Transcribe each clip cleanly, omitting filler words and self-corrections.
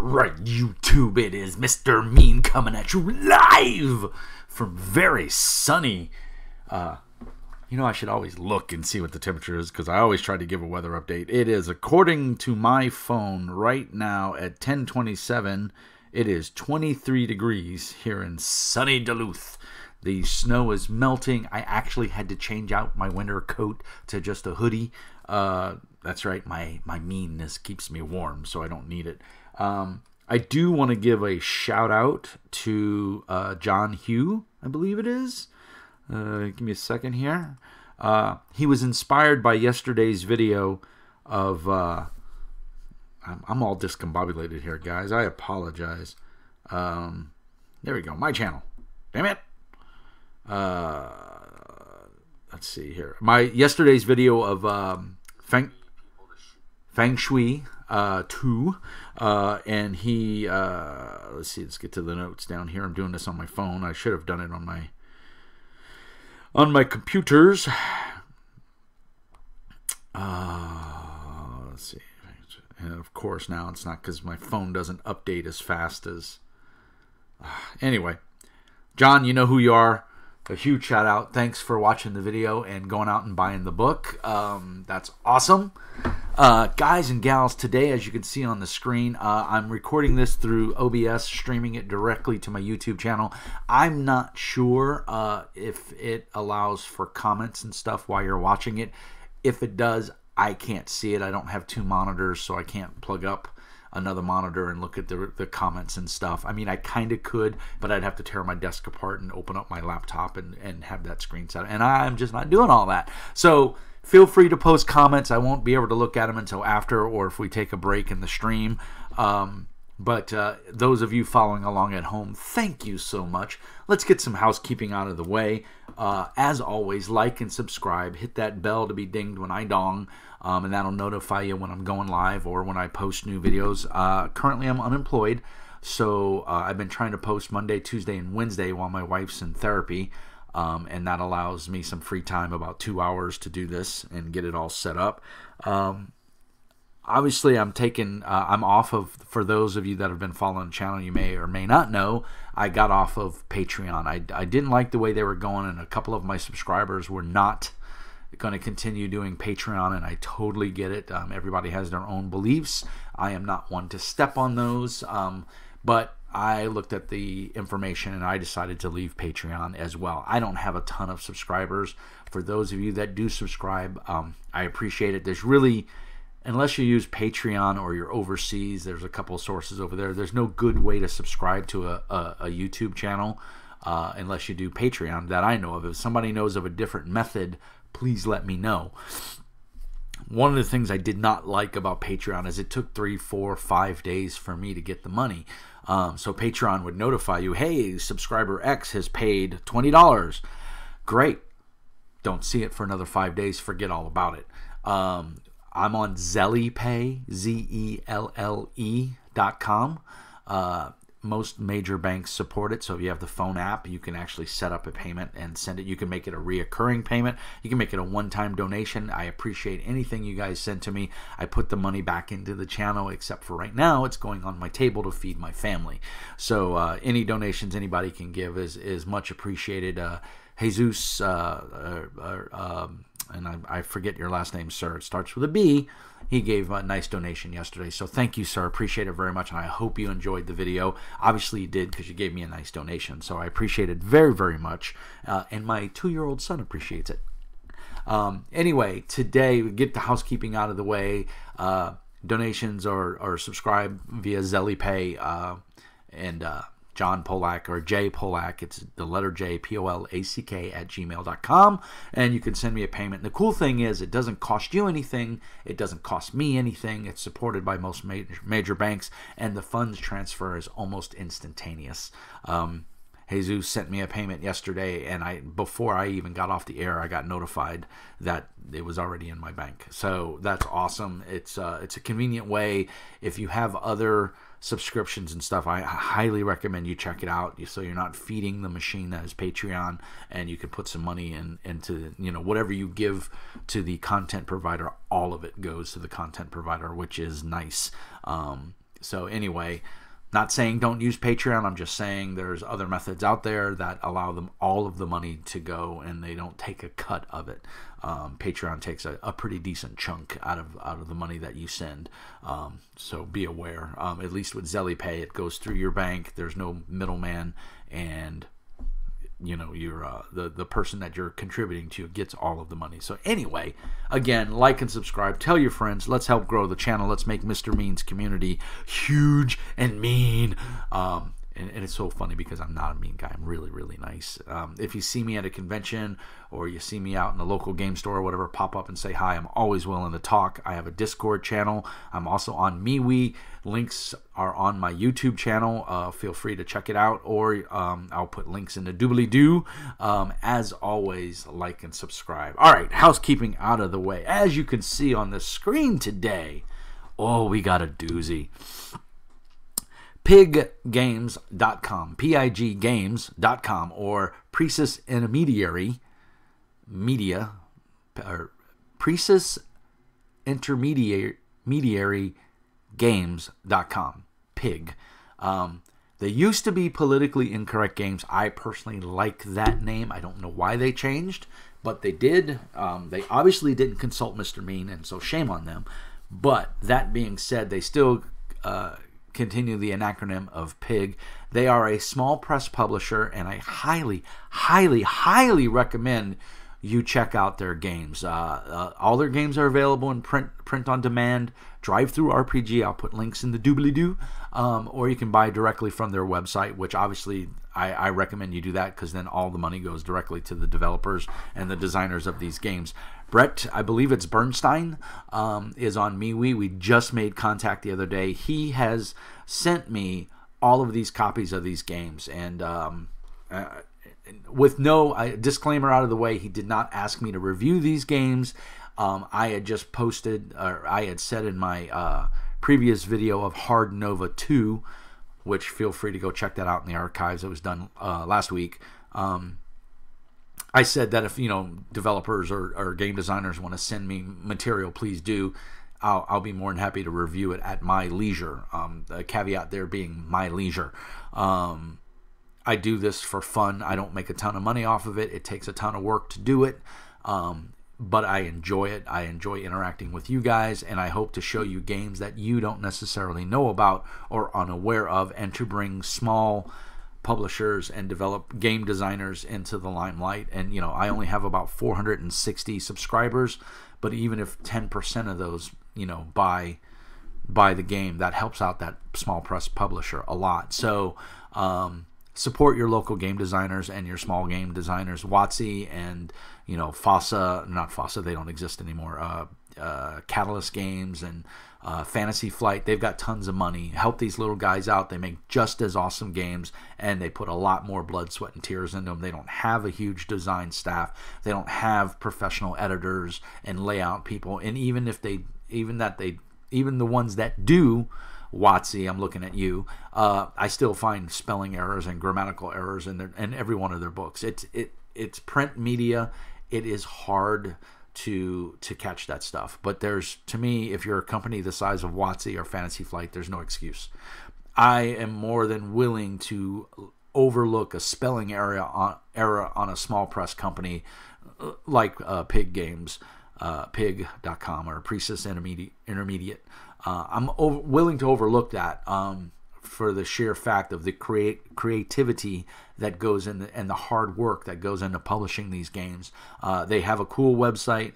right, YouTube, it is Mr. Mean coming at you live from very sunny, you know, I should always look and see what the temperature is because I always try to give a weather update. It is, according to my phone right now at 10:27, it is 23 degrees here in sunny Duluth. The snow is melting. I actually had to change out my winter coat to just a hoodie. That's right, my meanness keeps me warm, so I don't need it. I do want to give a shout out to John Hugh, I believe it is. Give me a second here. He was inspired by yesterday's video of... I'm all discombobulated here, guys. I apologize. There we go. My channel. Damn it. Let's see here. My yesterday's video of Feng Shui 2, and he let's see, let's get to the notes down here. I'm doing this on my phone. I should have done it on my computers. Let's see, and of course now it's not because my phone doesn't update as fast as anyway. John, you know who you are. A huge shout out. Thanks for watching the video and going out and buying the book. That's awesome. Guys and gals, today, as you can see on the screen, I'm recording this through OBS, streaming it directly to my YouTube channel. I'm not sure if it allows for comments and stuff while you're watching it. If it does, I can't see it. I don't have two monitors, so I can't plug up another monitor and look at the comments and stuff. I mean, I kind of could, but I'd have to tear my desk apart and open up my laptop and have that screen set. And I'm just not doing all that. So feel free to post comments. I won't be able to look at them until after, or if we take a break in the stream. But those of you following along at home, thank you so much. Let's get some housekeeping out of the way. As always, like and subscribe. Hit that bell to be dinged when I dong. And that'll notify you when I'm going live or when I post new videos. Currently, I'm unemployed, so I've been trying to post Monday, Tuesday, and Wednesday while my wife's in therapy, and that allows me some free time, about 2 hours, to do this and get it all set up. Obviously, I'm off of, for those of you that have been following the channel, you may or may not know, I got off of Patreon. I didn't like the way they were going, and a couple of my subscribers were not going to continue doing Patreon, and I totally get it. Everybody has their own beliefs. I am not one to step on those, but I looked at the information and I decided to leave Patreon as well. I don't have a ton of subscribers. For those of you that do subscribe, I appreciate it. There's really, unless you use Patreon or you're overseas, there's a couple of sources over there. There's no good way to subscribe to a YouTube channel unless you do Patreon that I know of. If somebody knows of a different method, please let me know. One of the things I did not like about Patreon is it took 3, 4, 5 days for me to get the money. So Patreon would notify you, hey, subscriber X has paid $20. Great. Don't see it for another 5 days. Forget all about it. I'm on ZellePay, ZELLE.com. Most major banks support it, so if you have the phone app, you can actually set up a payment and send it. You can make it a reoccurring payment. You can make it a one-time donation. I appreciate anything you guys send to me. I put the money back into the channel, except for right now, it's going on my table to feed my family. So any donations anybody can give is much appreciated. Jesus, and I forget your last name, sir. It starts with a B. He gave a nice donation yesterday, so thank you, sir. Appreciate it very much, and I hope you enjoyed the video. Obviously, you did because you gave me a nice donation, so I appreciate it very, very much, and my 2-year-old son appreciates it. Anyway, today, we get the housekeeping out of the way. Donations or subscribe via ZellePay, and John Polack, or J Polack. It's the letter J, Polack @gmail.com, and you can send me a payment. And the cool thing is, it doesn't cost you anything. It doesn't cost me anything. It's supported by most major banks, and the funds transfer is almost instantaneous. Jesus sent me a payment yesterday, and before I even got off the air, I got notified that it was already in my bank. So that's awesome. It's a convenient way. If you have other subscriptions and stuff, I highly recommend you check it out, so you're not feeding the machine that is Patreon, and you can put some money into, you know, whatever you give to the content provider, all of it goes to the content provider, which is nice. So anyway, not saying don't use Patreon. I'm just saying there's other methods out there that allow them all of the money to go, and they don't take a cut of it. Patreon takes a pretty decent chunk out of the money that you send. So be aware. At least with ZellyPay, it goes through your bank. There's no middleman, and you know, you're the person that you're contributing to gets all of the money. So anyway, again, like and subscribe, tell your friends, let's help grow the channel, let's make Mr. Mean's community huge and mean. And it's so funny because I'm not a mean guy. I'm really, really nice. If you see me at a convention or you see me out in a local game store or whatever, pop up and say hi. I'm always willing to talk. I have a Discord channel. I'm also on MeWe. Links are on my YouTube channel. Feel free to check it out, or I'll put links in the doobly-doo. As always, like and subscribe. All right, housekeeping out of the way. As you can see on the screen today, oh, we got a doozy. piggames.com, piggames.com, or Precis Intermediary Media, or Precis Intermediary Games.com, pig. They used to be Politically Incorrect Games. I personally like that name. I don't know why they changed, but they did. They obviously didn't consult Mr. Mean, and so shame on them. But that being said, they still continue the acronym of PIG. They are a small press publisher, and I highly, highly, highly recommend you check out their games. All their games are available in print on demand, drive-through RPG. I'll put links in the doobly-doo. Or you can buy directly from their website, which obviously I recommend you do that, because then all the money goes directly to the developers and the designers of these games. Brett, I believe it's Bernstein, is on MeWe. We just made contact the other day. He has sent me all of these copies of these games, and with no disclaimer out of the way, he did not ask me to review these games. I had just posted, or I had said in my previous video of Hard Nova 2, which feel free to go check that out in the archives. It was done last week. I said that if, you know, developers or game designers want to send me material, please do. I'll be more than happy to review it at my leisure. The caveat there being my leisure. I do this for fun. I don't make a ton of money off of it. It takes a ton of work to do it. But I enjoy it. I enjoy interacting with you guys, and I hope to show you games that you don't necessarily know about or unaware of, and to bring small publishers and develop game designers into the limelight. And, you know, I only have about 460 subscribers, but even if 10% of those, you know, buy the game, that helps out that small press publisher a lot. So support your local game designers and your small game designers. WotC and, you know, not FOSSA, they don't exist anymore. Catalyst Games and Fantasy Flight, they've got tons of money. Help these little guys out. They make just as awesome games, and they put a lot more blood, sweat, and tears into them. They don't have a huge design staff. They don't have professional editors and layout people. And even the ones that do, WotC, I'm looking at you, I still find spelling errors and grammatical errors in every one of their books. It's print media. It is hard to catch that stuff. But to me, if you're a company the size of WotC or Fantasy Flight, there's no excuse. I am more than willing to overlook a spelling error on a small press company like Pig Games, pig.com, or Precis Intermediate. I'm willing to overlook that for the sheer fact of the creativity that goes in and the hard work that goes into publishing these games. They have a cool website,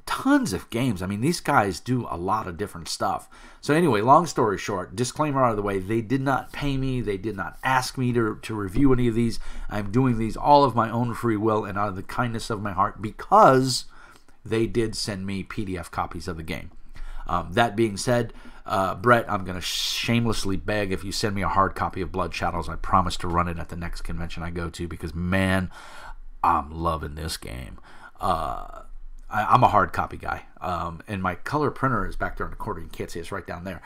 tons of games. I mean, these guys do a lot of different stuff. So anyway, long story short, disclaimer out of the way, they did not pay me. They did not ask me to review any of these. I'm doing these all of my own free will and out of the kindness of my heart, because they did send me PDF copies of the game. That being said, Brett, I'm going to shamelessly beg, if you send me a hard copy of Bloodshadows, I promise to run it at the next convention I go to, because, man, I'm loving this game. I'm a hard copy guy, and my color printer is back there in the corner. You can't see it's right down there.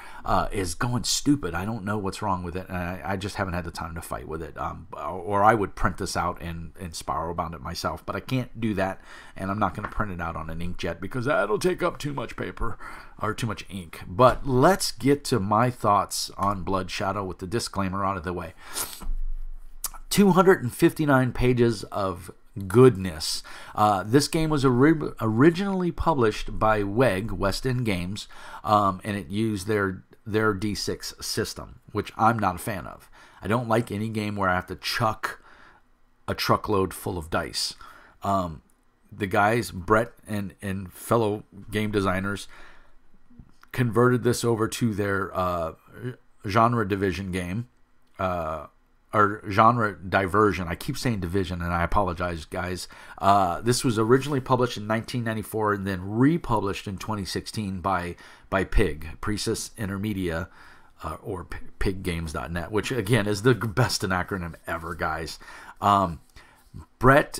Is going stupid. I don't know what's wrong with it, and I just haven't had the time to fight with it. Or I would print this out and spiral bound it myself, but I can't do that, and I'm not going to print it out on an inkjet because that'll take up too much paper or too much ink. But let's get to my thoughts on Bloodshadow with the disclaimer out of the way. 259 pages of goodness. This game was originally published by WEG, West End Games, and it used their D6 system, which I'm not a fan of. I don't like any game where I have to chuck a truckload full of dice. The guys, Brett and fellow game designers, converted this over to their genre division game, or genre diversion. I keep saying division, and I apologize, guys. This was originally published in 1994 and then republished in 2016 by PIG, Precis, Intermedia, or piggames.net, which, again, is the best acronym ever, guys. Brett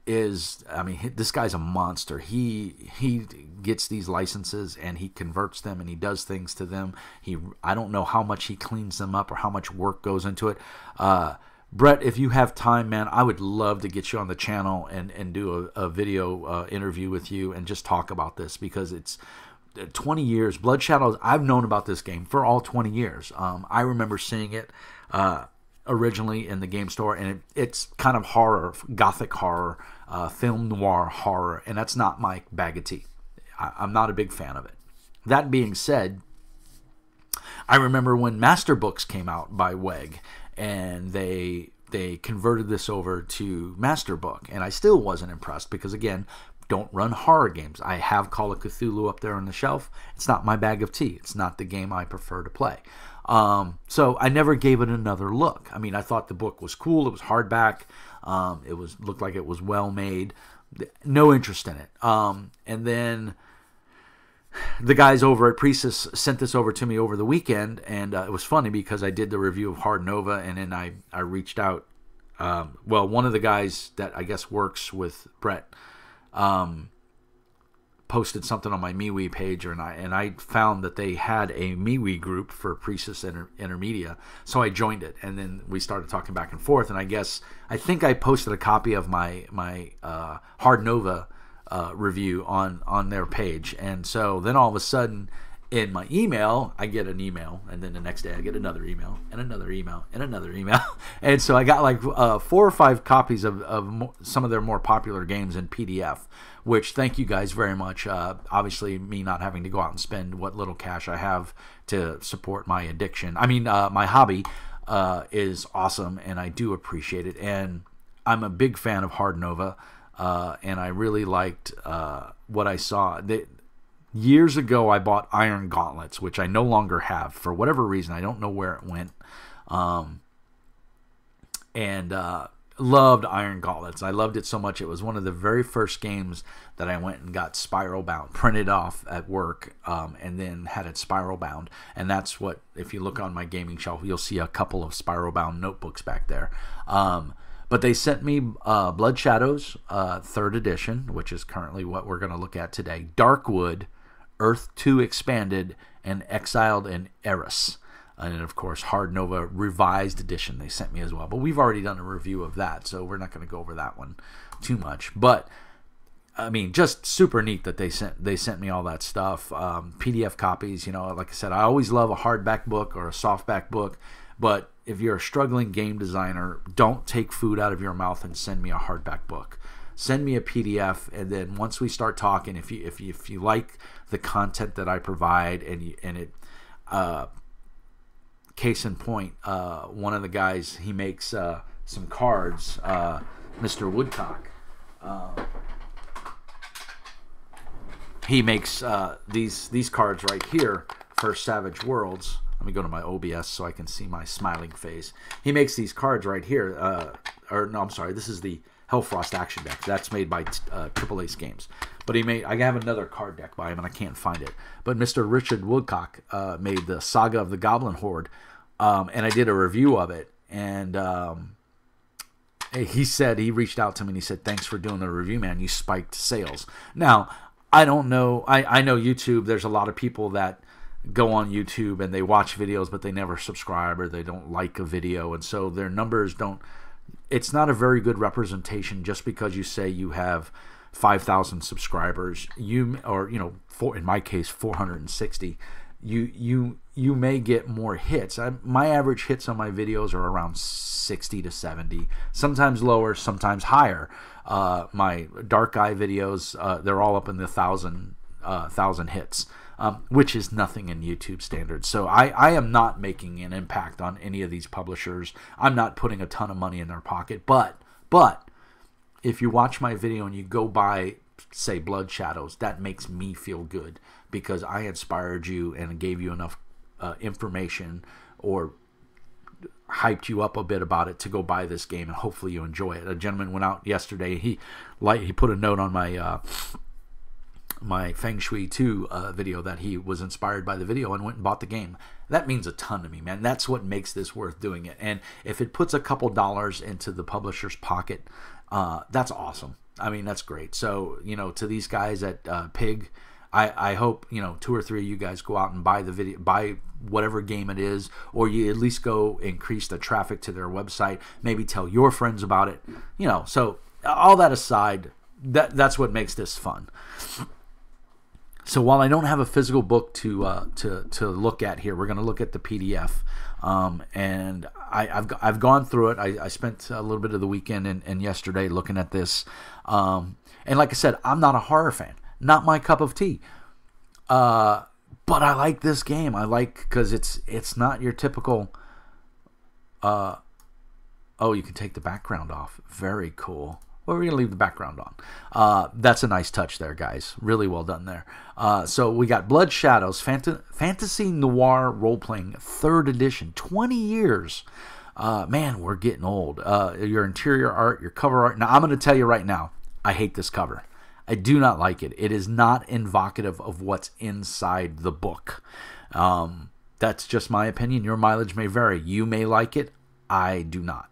this guy's a monster. He gets these licenses and he converts them and he does things to them. I don't know how much he cleans them up or how much work goes into it. Brett, if you have time, man, I would love to get you on the channel and do a video interview with you and just talk about this, because it's 20 years. Bloodshadows, I've known about this game for all 20 years. I remember seeing it originally in the game store, and it's kind of horror, gothic horror, film noir horror, and that's not my bag of tea. I'm not a big fan of it. That being said, I remember when Master Books came out by WEG, and they converted this over to Master Book, and I still wasn't impressed because, again, don't run horror games. I have Call of Cthulhu up there on the shelf. It's not my bag of tea. It's not the game I prefer to play. So I never gave it another look. I mean, I thought the book was cool. It was hardback. Looked like it was well made. No interest in it. And then the guys over at Precis sent this over to me over the weekend, and it was funny because I did the review of Hard Nova, and then I reached out. One of the guys that I guess works with Brett posted something on my MeWe page, and I found that they had a MeWe group for Precis Intermedia, so I joined it, and then we started talking back and forth, and I think I posted a copy of my Hard Nova review on their page, and so then all of a sudden in my email I get an email, and then the next day I get another email and another email and another email, and so I got like 4 or 5 copies of some of their more popular games in PDF, which, thank you guys very much. Obviously, me not having to go out and spend what little cash I have to support my addiction, my hobby, is awesome, and I do appreciate it. And I'm a big fan of Hard Nova, and I really liked what I saw. Years ago, I bought Iron Gauntlets, which I no longer have for whatever reason. I don't know where it went. Loved Iron Gauntlets. I loved it so much. It was one of the very first games that I went and got spiral bound, printed off at work, and then had it spiral bound. And that's what, if you look on my gaming shelf, you'll see a couple of spiral bound notebooks back there. But they sent me Bloodshadows, 3rd edition, which is currently what we're going to look at today. Darkwood, Earth 2 Expanded, and Exiled in Eris. And, of course, Hard Nova Revised Edition they sent me as well. But we've already done a review of that, so we're not going to go over that one too much. But, I mean, just super neat that they sent me all that stuff. PDF copies, like I said, I always love a hardback book or a softback book. But if you're a struggling game designer, don't take food out of your mouth and send me a hardback book. Send me a PDF, and then once we start talking, if you like the content that I provide, case in point, one of the guys, he makes some cards, Mr. Woodcock. He makes these cards right here for Savage Worlds. Let me go to my OBS so I can see my smiling face. He makes these cards right here. This is the Hellfrost Action Deck. That's made by Triple Ace Games. But I have another card deck by him, and I can't find it. But Mr. Richard Woodcock made the Saga of the Goblin Horde, and I did a review of it. And he said, he reached out to me and he said, thanks for doing the review, man. You spiked sales. Now, I don't know. I know YouTube, there's a lot of people that go on YouTube and they watch videos, but they never subscribe or they don't like a video. And so their numbers don't, it's not a very good representation just because you say you have 5,000 subscribers, or in my case 460. You may get more hits. My average hits on my videos are around 60 to 70, sometimes lower, sometimes higher. My dark eye videos, they're all up in the 1,000 hits, which is nothing in YouTube standards. So I am not making an impact on any of these publishers. I'm not putting a ton of money in their pocket, but if you watch my video and you go buy, say, Bloodshadows, that makes me feel good because I inspired you and gave you enough information or hyped you up a bit about it to go buy this game, and hopefully you enjoy it. A gentleman went out yesterday. He put a note on my my Feng Shui 2 video that he was inspired by the video and went and bought the game. That means a ton to me, man. That's what makes this worth doing it. And if it puts a couple dollars into the publisher's pocket, that's awesome. I mean, that's great. So, to these guys at Pig, I hope, 2 or 3 of you guys go out and buy the video, buy whatever game it is, or you at least go increase the traffic to their website, maybe tell your friends about it, so all that aside, that's what makes this fun. So while I don't have a physical book to look at here, we're going to look at the PDF, and I've gone through it. I spent a little bit of the weekend and yesterday looking at this, and like I said, I'm not a horror fan, not my cup of tea, but I like this game. I like because it's not your typical. Oh, you can take the background off. Very cool. Well, we're going to leave the background on. That's a nice touch there, guys. Really well done there. So we got Bloodshadows, Fantasy Noir Role-Playing, 3rd edition, 20 years. Man, we're getting old. Your interior art, your cover art. Now, I'm going to tell you right now, I hate this cover. I do not like it. It is not evocative of what's inside the book. That's just my opinion. Your mileage may vary. You may like it. I do not.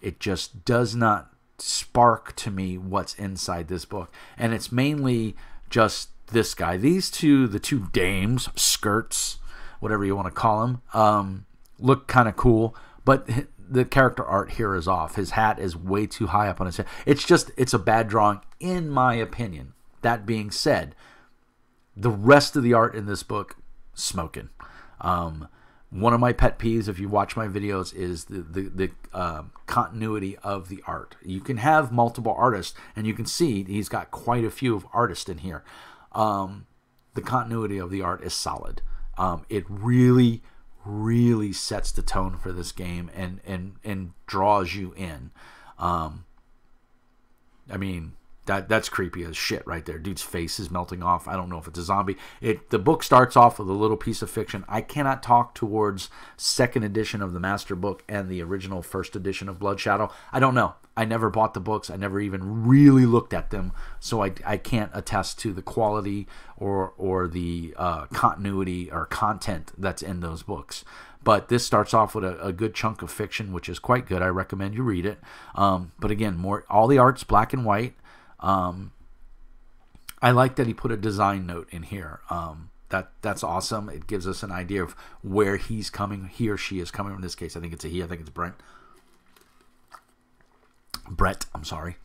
It just does not spark to me what's inside this book, and it's mainly just this guy. The two dames, skirts, whatever you want to call them, look kind of cool, but the character art here is off. His hat is way too high up on his head. It's a bad drawing, in my opinion. That being said, the rest of the art in this book, smoking. One of my pet peeves, if you watch my videos, is the continuity of the art. You can have multiple artists, and you can see he's got quite a few of artists in here. The continuity of the art is solid. It really, really sets the tone for this game and draws you in. I mean, that's creepy as shit right there. Dude's face is melting off. I don't know if it's a zombie. The book starts off with a little piece of fiction. I cannot talk towards 2nd edition of the Master Book and the original 1st edition of Bloodshadow. I don't know. I never bought the books. I never even really looked at them, so I can't attest to the quality or the continuity or content that's in those books. But this starts off with a good chunk of fiction, which is quite good. I recommend you read it. But again, all the art's black and white. I like that he put a design note in here. That's awesome. It gives us an idea of where he's coming, he or she is coming. In this case, I think it's a he. I think it's Brett, I'm sorry.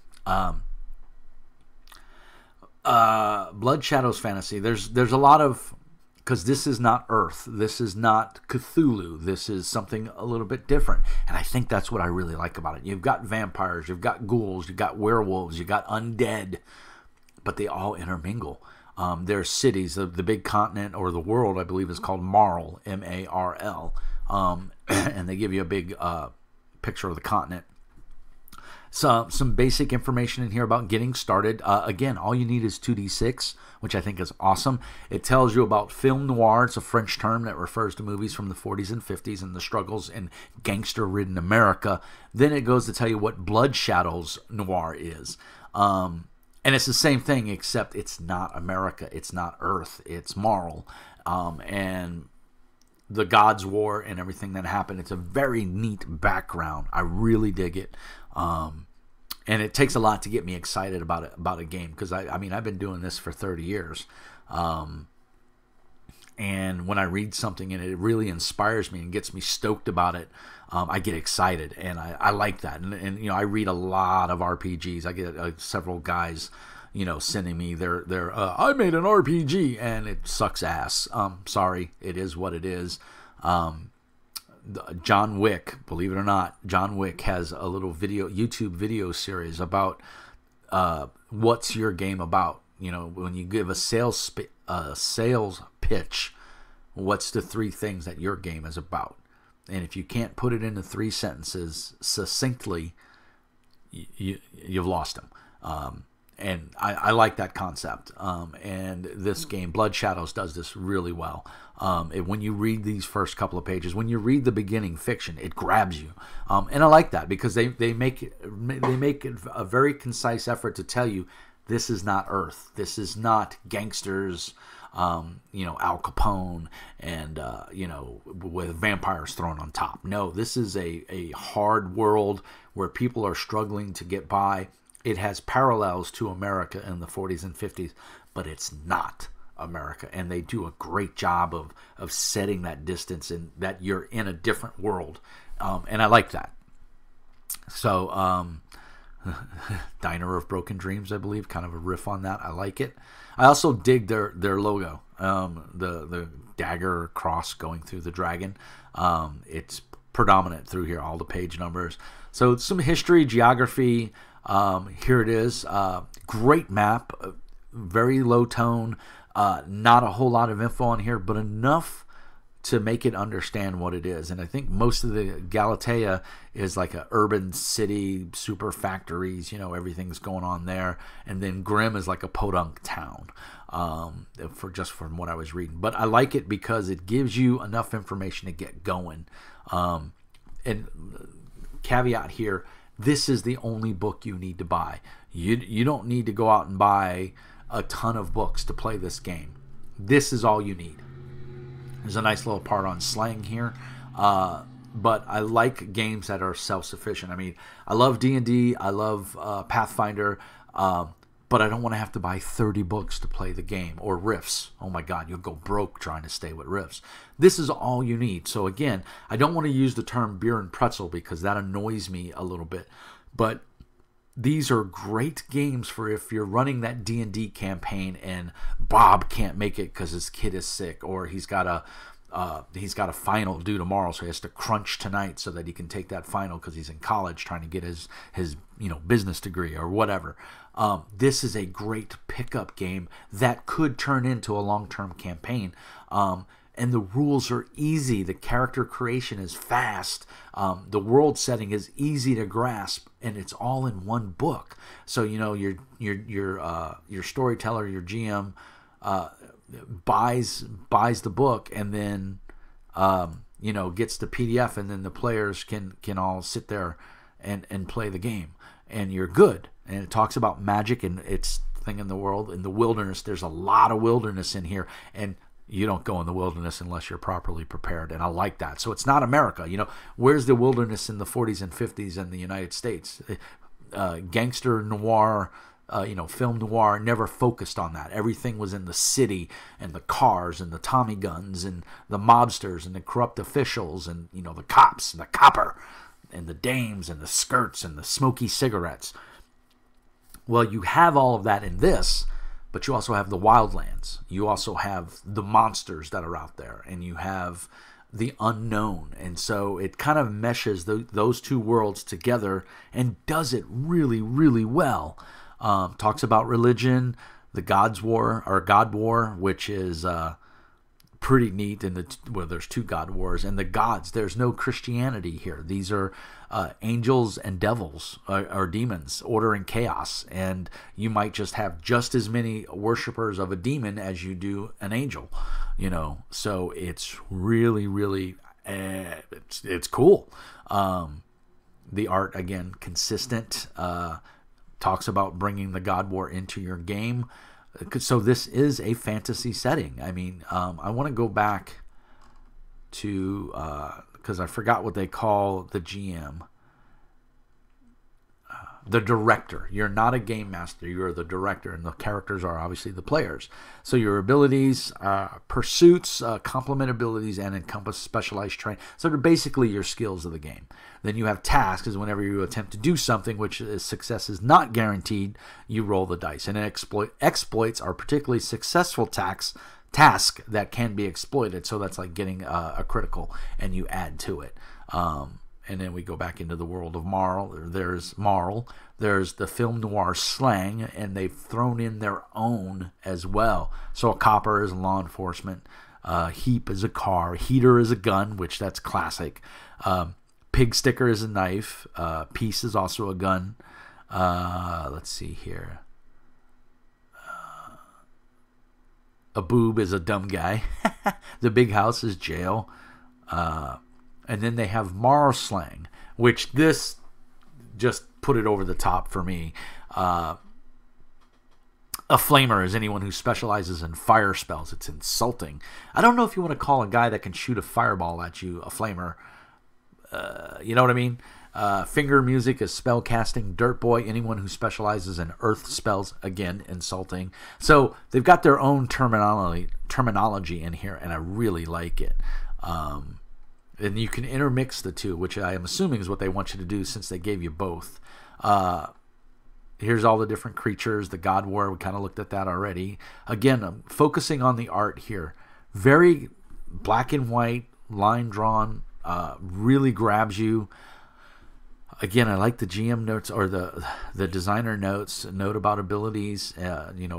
Bloodshadows fantasy. There's a lot of, because this is not Earth. This is not Cthulhu. This is something a little bit different. And I think that's what I really like about it. You've got vampires, you've got ghouls, you've got werewolves, you've got undead, but they all intermingle. There's cities. The big continent, or the world, I believe, is called Marl, M-A-R-L. And they give you a big picture of the continent. So, some basic information in here about getting started. Again, all you need is 2d6, which I think is awesome. It tells you about film noir. It's a French term that refers to movies from the 40s and 50s and the struggles in gangster-ridden America. Then it goes to tell you what Bloodshadows noir is. And it's the same thing, except it's not America. It's not Earth. It's Marl. And the Gods War and everything that happened. It's a very neat background. I really dig it. And it takes a lot to get me excited about a game, because I mean, I've been doing this for 30 years. And when I read something and it really inspires me and gets me stoked about it, I get excited, and I like that. And you know, I read a lot of RPGs. I get several guys, you know, sending me their I made an RPG and it sucks ass. Sorry, it is what it is. John Wick, believe it or not, John Wick has a little YouTube video series about what's your game about. You know, when you give a sales pitch, what's the 3 things that your game is about? And if you can't put it into 3 sentences succinctly, you've lost them. And I like that concept. And this game, Bloodshadows, does this really well. When you read these first couple of pages, when you read the beginning fiction, it grabs you. And I like that, because they make it a very concise effort to tell you, this is not Earth. This is not gangsters, you know, Al Capone, and you know, with vampires thrown on top. No, this is a hard world where people are struggling to get by. It has parallels to America in the 40s and 50s, but it's not America. And they do a great job of setting that distance, and that you're in a different world. And I like that. So, Diner of Broken Dreams, I believe, kind of a riff on that. I like it. I also dig their logo, the dagger cross going through the dragon. It's predominant through here, all the page numbers. So some history, geography. Here it is. Great map, very low tone. Not a whole lot of info on here, but enough to make it understand what it is. And I think most of the Galatea is like a urban city, super factories, you know, everything's going on there. And then Grimm is like a podunk town, from what I was reading. But I like it because it gives you enough information to get going. And caveat here, this is the only book you need to buy. You don't need to go out and buy a ton of books to play this game. This is all you need. There's a nice little part on slang here, but I like games that are self-sufficient. I mean, I love D&D, I love Pathfinder, but I don't want to have to buy 30 books to play the game, or Rifts. Oh my God, you'll go broke trying to stay with Rifts. This is all you need. So again, I don't want to use the term beer and pretzel, because that annoys me a little bit, but these are great games for if you're running that D&D campaign and Bob can't make it because his kid is sick, or he's got a final due tomorrow, so he has to crunch tonight so that he can take that final because he's in college trying to get his you know, business degree or whatever. This is a great pickup game that could turn into a long-term campaign. And the rules are easy. The character creation is fast. The world setting is easy to grasp, and it's all in one book. So you know, your storyteller, your GM, buys the book, and then you know, gets the PDF, and then the players can all sit there and play the game, and you're good. And it talks about magic and its thing in the world, in the wilderness. There's a lot of wilderness in here, and you don't go in the wilderness unless you're properly prepared, and I like that. So it's not America. You know, where's the wilderness in the 40s and 50s in the United States? Gangster noir, you know, film noir never focused on that. Everything was in the city, and the cars, and the Tommy guns, and the mobsters, and the corrupt officials, and, you know, the cops, and the copper, and the dames, and the skirts, and the smoky cigarettes. Well, you have all of that in this, but you also have the wildlands. You also have the monsters that are out there, and you have the unknown. And so it kind of meshes those two worlds together and does it really, really well. Talks about religion, the God's War, or God War, which is pretty neat. Well, there's 2 God Wars, and the gods. There's no Christianity here. These are angels and devils, or demons, order and chaos, and you might just have just as many worshipers of a demon as you do an angel, you know. So it's really, really, it's cool. The art, again, consistent. Talks about bringing the God War into your game. So this is a fantasy setting. I mean, I want to go back to, because I forgot what they call the GM. The director. You're not a game master. You're the director, and the characters are obviously the players. So your abilities, pursuits, complement abilities, and encompass specialized training. So they're basically your skills of the game. Then you have tasks, is whenever you attempt to do something which is, success is not guaranteed, you roll the dice. And exploits are particularly successful task that can be exploited. So that's like getting a critical, and you add to it. And then we go back into the world of Marl. There's Marl. There's the film noir slang, and they've thrown in their own as well. So a copper is law enforcement. Heap is a car. Heater is a gun, which that's classic. Pig sticker is a knife. Piece is also a gun. Let's see here. A boob is a dumb guy. The big house is jail. And then they have Marl slang, which this just put it over the top for me. A flamer is anyone who specializes in fire spells. It's insulting. I don't know if you want to call a guy that can shoot a fireball at you a flamer. You know what I mean? Finger music is spell casting. Dirt boy, anyone who specializes in earth spells. Again, insulting. So they've got their own terminology in here, and I really like it. And you can intermix the two, which I am assuming is what they want you to do since they gave you both. Here's all the different creatures. The God War, we kind of looked at that already. Again, I'm focusing on the art here. Very black and white, line drawn, really grabs you. Again, I like the GM notes or the designer notes. Note about abilities.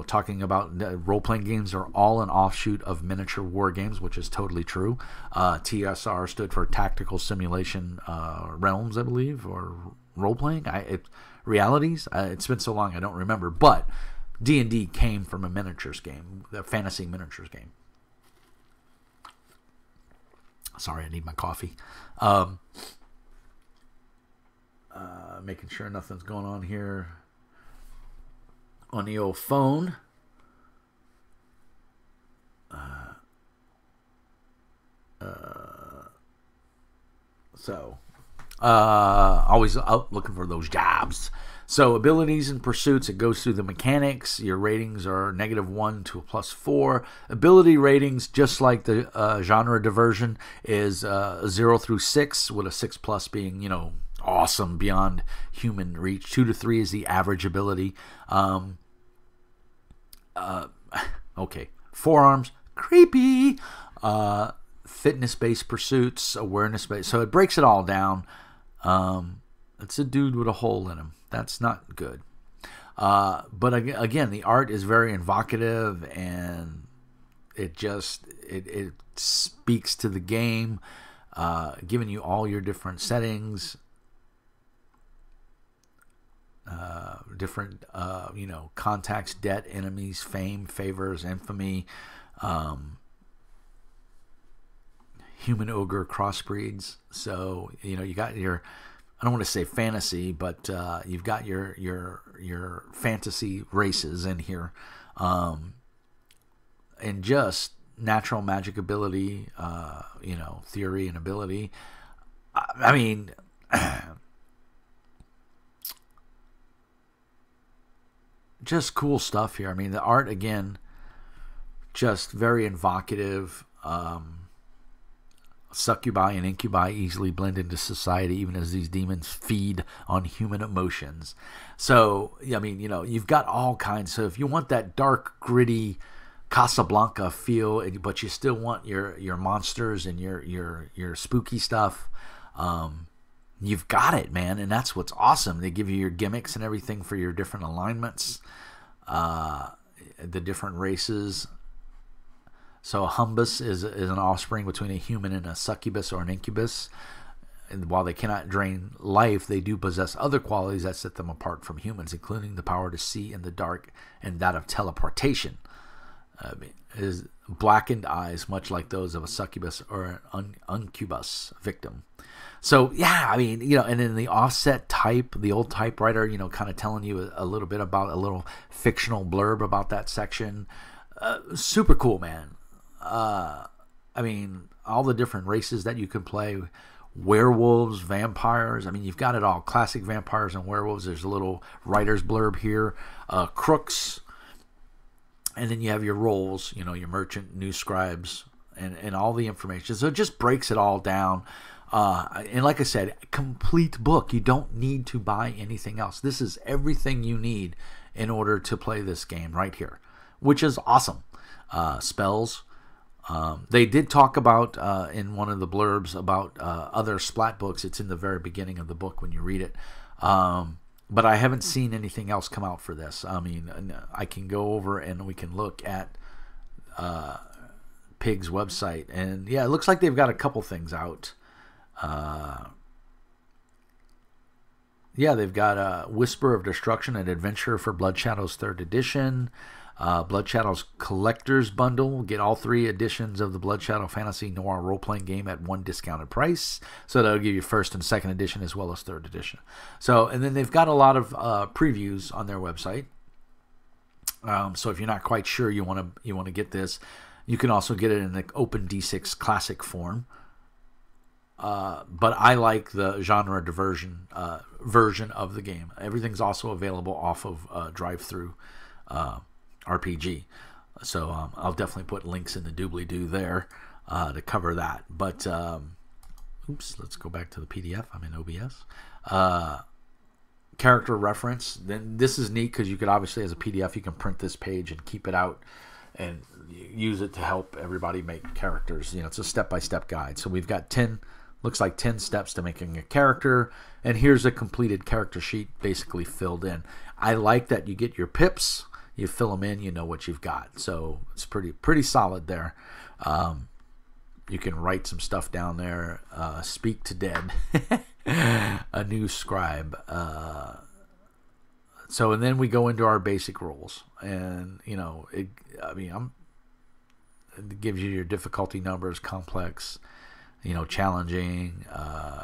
Talking about role-playing games are all an offshoot of miniature war games, which is totally true. TSR stood for Tactical Simulation Realms, I believe, or role-playing. Realities. It's been so long I don't remember. But D&D came from a miniatures game, a fantasy miniatures game. Sorry, I need my coffee. Making sure nothing's going on here on the old phone. Always out looking for those jobs. So abilities and pursuits, it goes through the mechanics. Your ratings are -1 to a +4. Ability ratings, just like the genre diversion, is 0 through 6, with a 6+ being, awesome, beyond human reach. 2 to 3 is the average ability. Okay. Forearms, creepy. Fitness-based pursuits, awareness-based. So it breaks it all down. It's a dude with a hole in him. That's not good. But again, the art is very evocative, and it speaks to the game, giving you all your different settings. Different, contacts, debt, enemies, fame, favors, infamy, human ogre crossbreeds. So, you got your, I don't want to say fantasy, but you've got your fantasy races in here, and just natural magic ability, theory and ability. I mean, just cool stuff here. I mean, the art, again, just very evocative. Succubi and incubi easily blend into society, even as these demons feed on human emotions. So, I mean, you've got all kinds. So if you want that dark, gritty Casablanca feel, but you still want your monsters and your spooky stuff, you've got it, man. And that's what's awesome. They give you your gimmicks and everything for your different alignments, the different races. So a humbus is an offspring between a human and a succubus or an incubus. And while they cannot drain life, they do possess other qualities that set them apart from humans, including the power to see in the dark and that of teleportation. Is blackened eyes, much like those of a succubus or an incubus victim. So, yeah, I mean, and then the offset type, the old typewriter, kind of telling you a little bit about a little fictional blurb about that section. Super cool, man. I mean, all the different races that you can play. Werewolves, vampires. I mean, you've got it all. Classic vampires and werewolves. There's a little writer's blurb here. Crooks. And then you have your roles, you know, your merchant, new scribes, and all the information. So it just breaks it all down. And like I said, complete book. You don't need to buy anything else. This is everything you need in order to play this game right here, which is awesome. Spells. They did talk about in one of the blurbs about other Splat books. It's in the very beginning of the book when you read it. But I haven't seen anything else come out for this. I mean, I can go over and we can look at Pig's website. And yeah, it looks like they've got a couple things out. Yeah, they've got Whisper of Destruction, an adventure for Bloodshadows 3rd edition. Bloodshadows Collector's Bundle. Get all 3 editions of the Bloodshadow Fantasy Noir role-playing game at one discounted price. So that'll give you 1st and 2nd edition as well as 3rd edition. So, and then they've got a lot of previews on their website. So if you're not quite sure you want to get this, you can also get it in the Open D6 Classic form. But I like the genre diversion version of the game. Everything's also available off of Drive-Thru RPG. So I'll definitely put links in the doobly-doo there to cover that. But, oops, let's go back to the PDF. I'm in OBS. Character reference. Then this is neat because you could obviously, as a PDF, you can print this page and keep it out and use it to help everybody make characters. You know, it's a step-by-step guide. So we've got 10... Looks like 10 steps to making a character. And here's a completed character sheet basically filled in. I like that you get your pips. You fill them in, you know what you've got. So it's pretty solid there. You can write some stuff down there. Speak to dead. A new scribe. So, and then we go into our basic roles. And, you know, it gives you your difficulty numbers, complex, you know, challenging,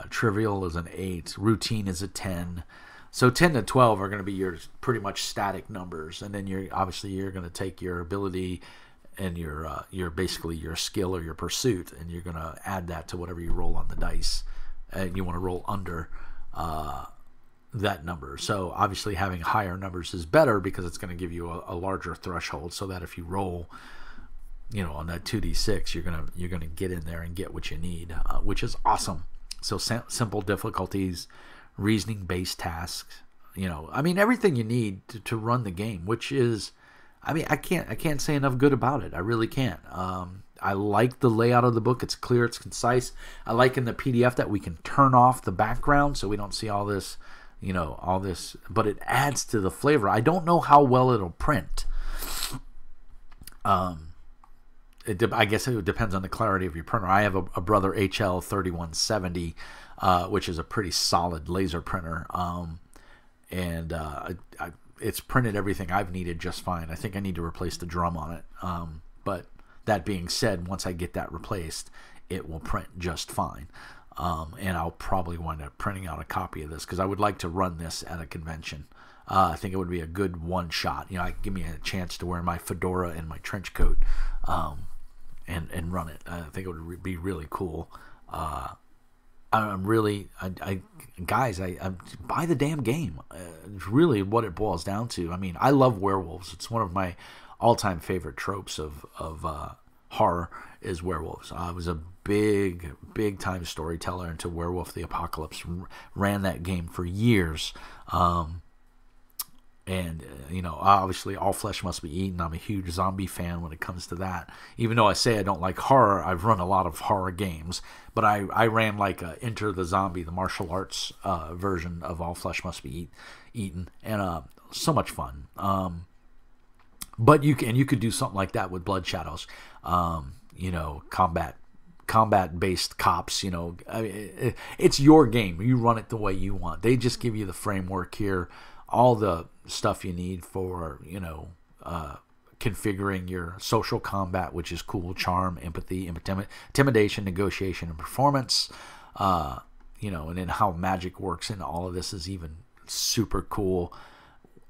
trivial is an 8, routine is a 10. So 10 to 12 are going to be your pretty much static numbers, and then you're going to take your ability and your basically your skill or your pursuit, and you're going to add that to whatever you roll on the dice, and you want to roll under that number. So obviously having higher numbers is better because it's going to give you a larger threshold, so that if you roll, you know, on that 2d6, you're gonna get in there and get what you need, which is awesome. So simple difficulties, reasoning based tasks, you know, I mean everything you need to run the game, which is, I mean, I can't say enough good about it. I really can't. I like the layout of the book. It's clear, it's concise. I like in the PDF that we can turn off the background so we don't see all this, you know, all this, but it adds to the flavor. I don't know how well it'll print. I guess it depends on the clarity of your printer. I have a Brother HL3170, which is a pretty solid laser printer, and it's printed everything I've needed just fine. I think I need to replace the drum on it, but that being said, once I get that replaced, it will print just fine, and I'll probably wind up printing out a copy of this because I would like to run this at a convention. I think it would be a good one-shot. You know, give me a chance to wear my fedora and my trench coat, and run it. I think it would be really cool. I'm really, guys, I buy the damn game. It's really what it boils down to. I mean, I love werewolves. It's one of my all-time favorite tropes of horror is werewolves. I was a big time storyteller into Werewolf the Apocalypse. Ran that game for years. And, you know, obviously all flesh must be eaten. I'm a huge zombie fan when it comes to that. Even though I say I don't like horror, I've run a lot of horror games. But I ran like Enter the Zombie, the martial arts version of All Flesh Must Be Eaten. And so much fun. But you could do something like that with Bloodshadows. You know, combat-based cops, you know. I mean, it's your game. You run it the way you want. They just give you the framework here. All the stuff you need for, you know, configuring your social combat, which is cool, charm, empathy, intimidation, negotiation, and performance. You know, and then how magic works in all of this is even super cool.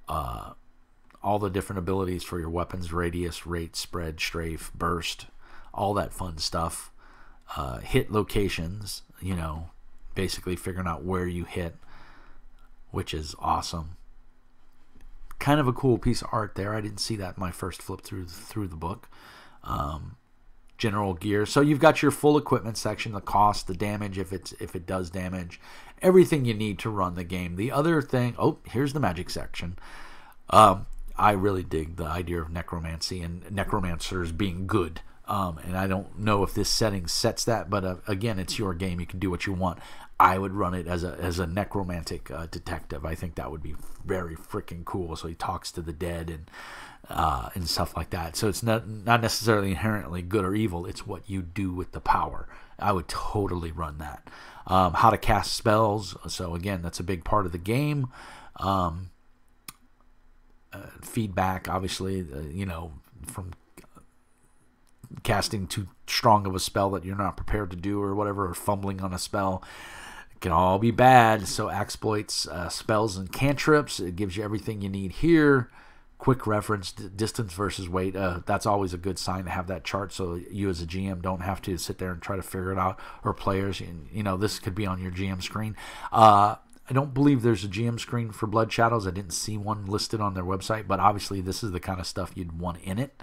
All the different abilities for your weapons, radius, rate, spread, strafe, burst, all that fun stuff. hit locations, you know, basically figuring out where you hit, which is awesome. Kind of a cool piece of art there. I didn't see that in my first flip through the book. General gear. So you've got your full equipment section, the cost, the damage if it does damage, everything you need to run the game. The other thing, here's the magic section. I really dig the idea of necromancy and necromancers being good. And I don't know if this setting sets that, but again, it's your game. You can do what you want. I would run it as a necromantic detective. I think that would be very freaking cool. So he talks to the dead and stuff like that. So it's not necessarily inherently good or evil. It's what you do with the power. I would totally run that. How to cast spells. So again, that's a big part of the game. Feedback, obviously, you know, from casting too strong of a spell that you're not prepared to do or whatever, or fumbling on a spell. It can all be bad. So exploits, spells and cantrips. It gives you everything you need here. Quick reference, distance versus weight. That's always a good sign to have that chart, so you as a GM don't have to sit there and try to figure it out, or players. You know, this could be on your GM screen. I don't believe there's a GM screen for Bloodshadows. I didn't see one listed on their website, but obviously this is the kind of stuff you'd want in it.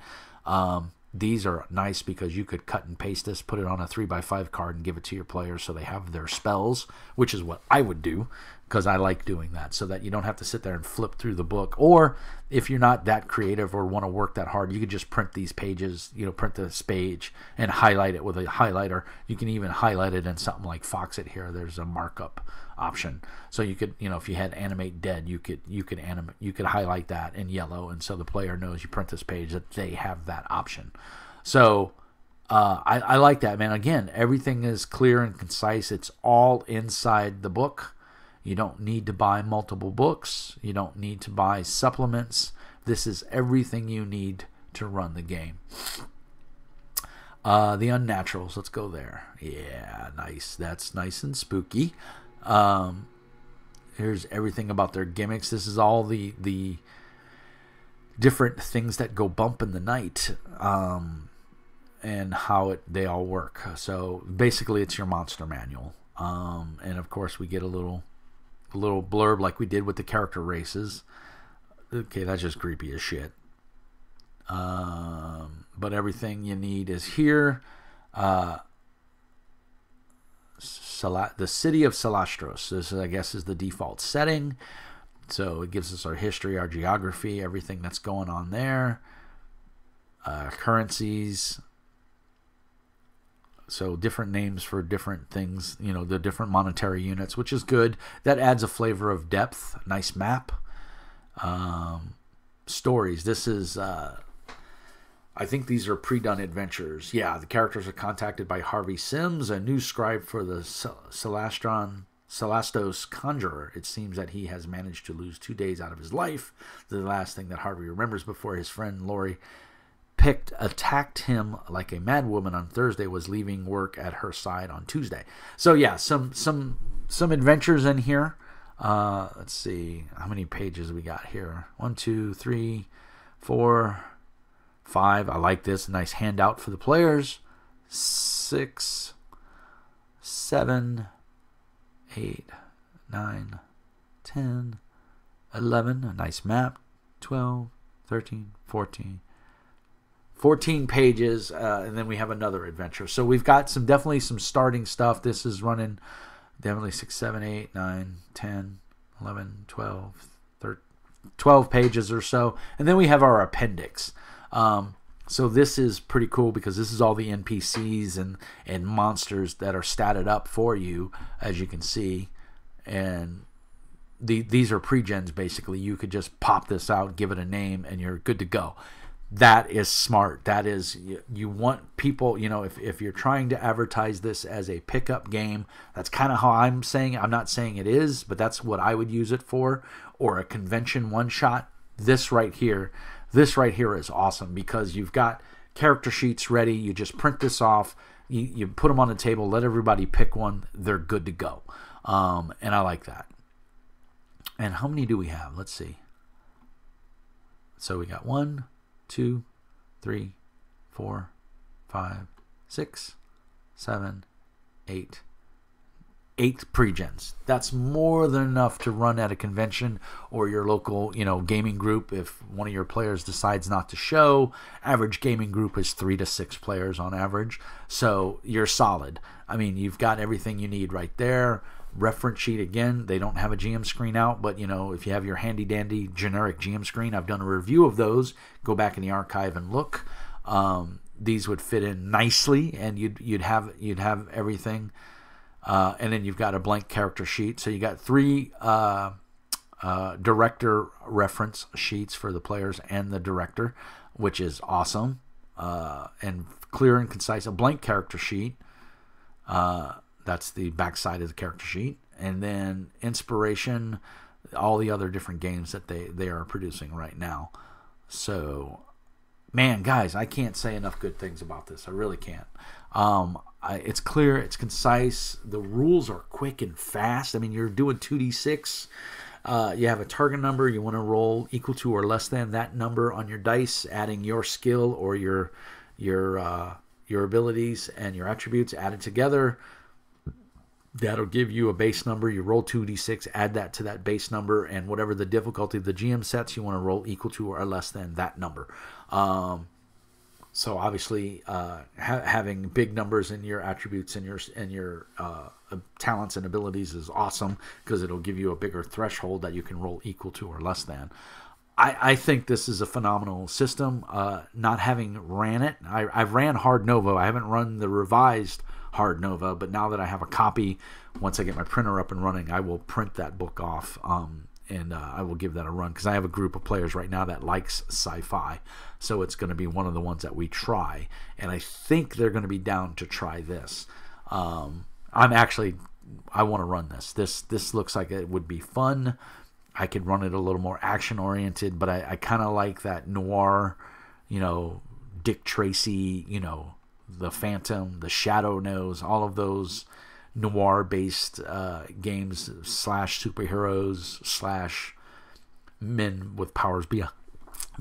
These are nice because you could cut and paste this, put it on a 3x5 card and give it to your players so they have their spells, which is what I would do because I like doing that, so that you don't have to sit there and flip through the book. Or if you're not that creative or want to work that hard, you could just print these pages, you know, print this page and highlight it with a highlighter. You can even highlight it in something like Foxit here. There's a markup option, so you could, you know, if you had animate dead, you could highlight that in yellow, and so the player knows you print this page that they have that option. So I like that, man. Again, everything is clear and concise. It's all inside the book. You don't need to buy multiple books. You don't need to buy supplements. This is everything you need to run the game. The Unnaturals, let's go there. Yeah, nice. That's nice and spooky. Here's everything about their gimmicks. This is all the different things that go bump in the night, and how they all work. So basically it's your monster manual. And of course we get a little blurb like we did with the character races. Okay, that's just creepy as shit. But everything you need is here. The city of Salastros. This, I guess, is the default setting. So it gives us our history, our geography, everything that's going on there. Currencies. So different names for different things, you know, the different monetary units, which is good. That adds a flavor of depth. Nice map. Stories. This is, I think these are pre-done adventures. Yeah, the characters are contacted by Harvey Sims, a new scribe for the Salastos Conjurer. It seems that he has managed to lose 2 days out of his life. The last thing that Harvey remembers before his friend Lori attacked him like a madwoman on Thursday was leaving work at her side on Tuesday. So yeah, some adventures in here. Let's see how many pages we got here. 1, 2, 3, 4, 5. I like this. Nice handout for the players. 6, 7, 8, 9, 10, 11. A nice map. 12, 13, 14 pages, and then we have another adventure. So we've got definitely some starting stuff. This is running definitely 6, 7, 8, 9, 10, 11, 12, 13, 12 pages or so. And then we have our appendix. So this is pretty cool because this is all the NPCs and monsters that are statted up for you, as you can see. And these are pre-gens, basically. You could just pop this out, give it a name, and you're good to go. That is smart. That is, you want people, you know, if you're trying to advertise this as a pickup game, that's kind of how I'm saying it. I'm not saying it is, but that's what I would use it for. Or a convention one-shot. This right here is awesome because you've got character sheets ready. You just print this off. You put them on the table, let everybody pick one. They're good to go. And I like that. And how many do we have? Let's see. So we got 1, 2, 3, 4, 5, 6, 7, 8. 8 pre-gens. That's more than enough to run at a convention or your local, gaming group. If one of your players decides not to show, average gaming group is 3 to 6 players on average. So you're solid. I mean, you've got everything you need right there. Reference sheet, again, they don't have a GM screen out, but if you have your handy dandy generic GM screen, I've done a review of those. Go back in the archive and look. These would fit in nicely, and you'd have everything. And then you've got a blank character sheet. So you got 3 director reference sheets for the players and the director, which is awesome, and clear and concise. A blank character sheet. That's the backside of the character sheet. And then inspiration, all the other different games that they are producing right now. So, man, guys, I can't say enough good things about this. I really can't. It's clear, it's concise. The rules are quick and fast. I mean, you're doing 2d6. You have a target number. You want to roll equal to or less than that number on your dice, adding your skill or your abilities and your attributes added together. That'll give you a base number. You roll 2d6, add that to that base number, and whatever the difficulty the GM sets, you want to roll equal to or less than that number. So obviously, having big numbers in your attributes and your talents and abilities is awesome, because it'll give you a bigger threshold that you can roll equal to or less than. I think this is a phenomenal system. Not having ran it, I've ran Hard Nova. I haven't run the revised Hard Nova, but now that I have a copy, once I get my printer up and running, I will print that book off, and I will give that a run, because I have a group of players right now that likes sci-fi, so it's going to be one of the ones that we try, and I think they're going to be down to try this. I want to run this. This looks like it would be fun. I could run it a little more action oriented, but I kind of like that noir, Dick Tracy, the Phantom, the Shadow Knows, all of those noir-based games / superheroes / men with powers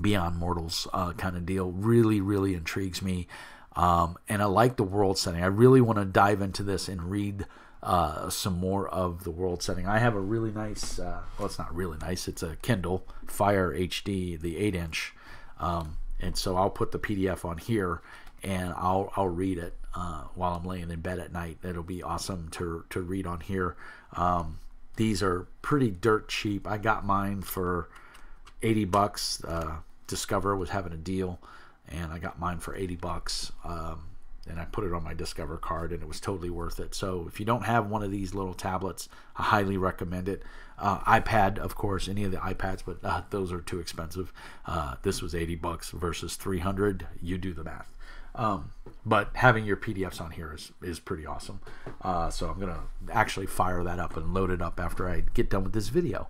beyond mortals kind of deal really, really intrigues me. And I like the world setting. I really want to dive into this and read some more of the world setting. I have a really nice, well, it's not really nice, it's a Kindle Fire HD, the 8-inch, and so I'll put the PDF on here, and I'll read it while I'm laying in bed at night. It'll be awesome to read on here. These are pretty dirt cheap. I got mine for $80. Discover was having a deal, and I got mine for $80. And I put it on my Discover card, and it was totally worth it. So if you don't have one of these little tablets, I highly recommend it. iPad, of course, any of the iPads, but those are too expensive. This was $80 versus $300. You do the math. But having your PDFs on here is pretty awesome. So I'm going to actually fire that up and load it up after I get done with this video.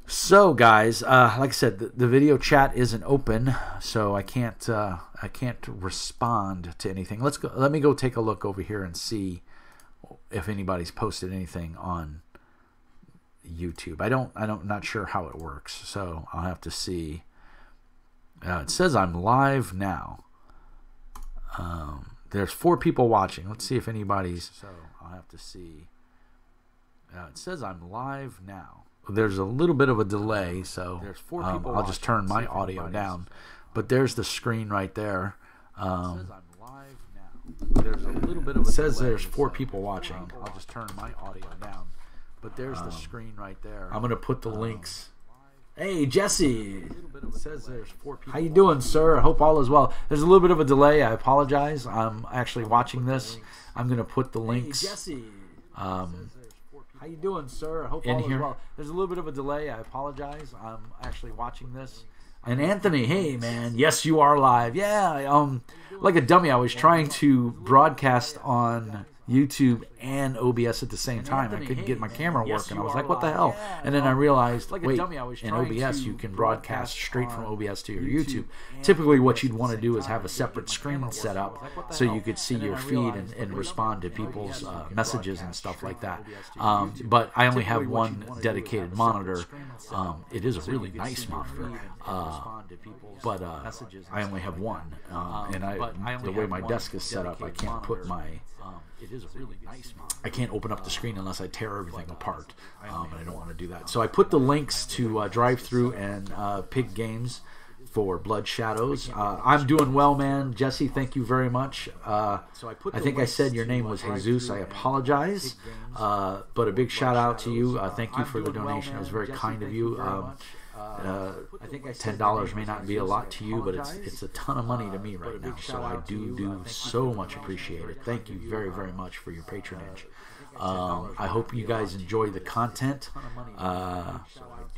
So guys, like I said, the video chat isn't open, so I can't respond to anything. Let me go take a look over here and see if anybody's posted anything on YouTube. I'm not sure how it works, so I'll have to see. It says I'm live now. There's 4 people watching. Let's see if anybody's. So I'll have to see. It says I'm live now. There's a little bit of a delay, so there's 4 people I'll just turn my audio down. But there's the screen right there. It says I'm live now. There's a little bit of a delay. It says there's 4 people watching. I'll just turn my audio down. But there's the screen right there. I'm going to put the links. Hey, Jesse. It says there's 4 people. How you doing, sir? I hope all is well. There's a little bit of a delay. I apologize. I'm actually watching this. I'm going to put the links. Hey, Jesse. How you doing, sir? I hope all is well. There's a little bit of a delay. I apologize. I'm actually watching this. And Anthony, hey man, yes you are live. Yeah, like a dummy, I was trying to broadcast on YouTube and OBS at the same time. I couldn't get my camera working. I was like, what the hell? And then I realized, wait, in OBS you can broadcast straight from OBS to your YouTube. Typically what you'd want to do is have a separate screen set up so you could see your feed and respond to people's messages and stuff like that. But I only have one dedicated monitor. It is a really nice monitor. But I only have one. And the way my desk is set up, I can't put my It is a really nice mod. I can't open up the screen unless I tear everything apart, and I don't want to do that. So I put the links to Drive-Thru and Pig Games for Bloodshadows. I'm doing well, man. Jesse, thank you very much. I think I said your name was Jesus. I apologize. But a big shout out to you. Thank you for the donation. It was very kind of you. $10 may not be a lot to you, but it's a ton of money to me right now. So I do so much appreciate it. Thank you very, very much for your patronage. I hope you guys enjoy the content.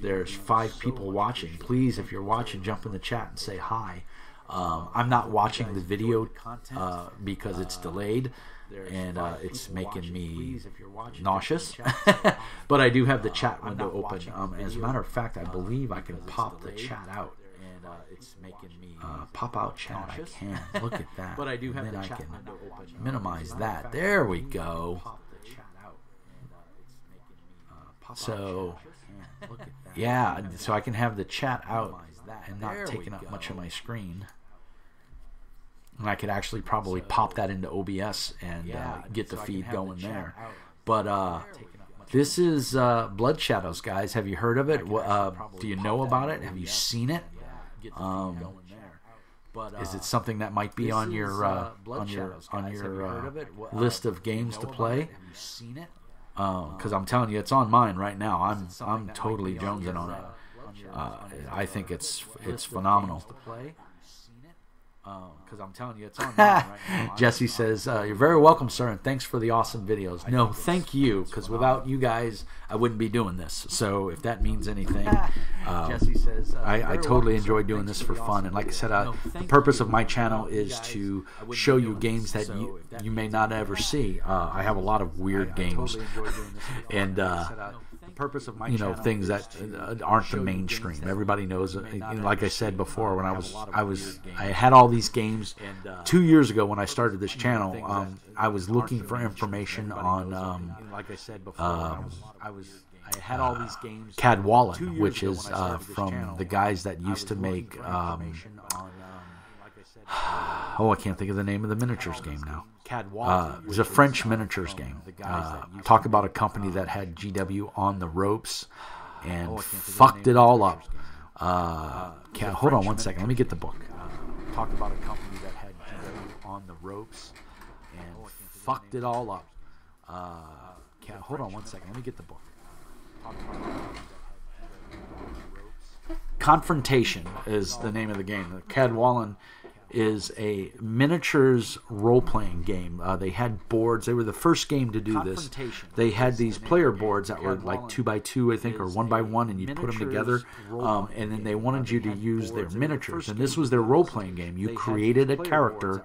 There's 5 people watching. Please, if you're watching, jump in the chat and say hi. I'm not watching the video because it's delayed, and it's making me nauseous. But I do have the chat window open. As a matter of fact, I believe I can pop the chat out. It's making me pop out chat. I can. Look at that. But I do have the chat window open. Minimize that. There we go. So yeah, so I can have the chat out and not taking up much of my screen. And I could actually probably pop that into OBS and get the feed going there. But this is Bloodshadows, guys. Have you heard of it? Do you know about it? Have you seen it? Is it something that might be on your list of games to play? Because I'm telling you, it's on mine right now. I'm totally jonesing on it. I think it's phenomenal. Because I'm telling you, it's on mine right now. Jesse says, "You're very welcome, sir, and thanks for the awesome videos." No, thank you, because without you guys, I wouldn't be doing this. So if that means anything, Jesse says, I totally enjoy doing this for fun. And like I said, the purpose of my channel is to show you games that you may not ever see. I have a lot of weird games, and purpose of my things that aren't the mainstream. Everybody knows. Like I said before, when I had all these games 2 years ago when I started this channel. I was looking for information on I had all these games. Cadwallon, which is from the guys that used to make. I can't think of the name of the miniatures game now. It was a French miniatures game. Talk about a company that had GW on the ropes and fucked it all up. Hold on one second. Let me get the book. Talk about a company that had GW on the ropes and fucked it all up. Hold on one second. Let me get the book. Confrontation is the name of the game. Cadwallon is a miniatures role-playing game. They had boards. They were the first game to do this. They had these player boards that were like 2x2, I think, or 1x1, and you put them together. And then they wanted you to use their miniatures. And this was their role-playing game. You created a character.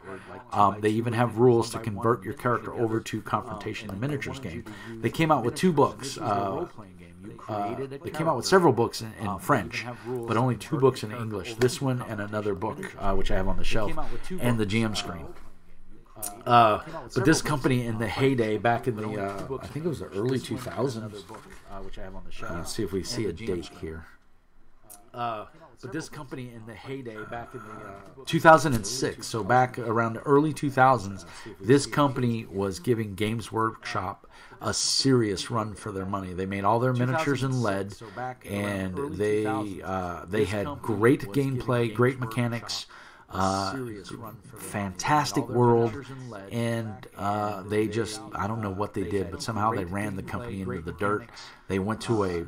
They even have rules to convert your character over to Confrontation, the miniatures game. They came out with 2 books. They came out with several books in French, but only 2 books in English. This one and another book, which I have on the shelf, and the GM screen. But this company in the heyday, back in the, I think it was the early 2000s. Let's see if we see a date here. But this company in the heyday, back in the 2006, so back around the early 2000s, this company was giving Games Workshop a serious run for their money. They made all their miniatures in lead, and they had great gameplay, great mechanics, fantastic world, and they just, I don't know what they did, but somehow they ran the company into the dirt. They went to a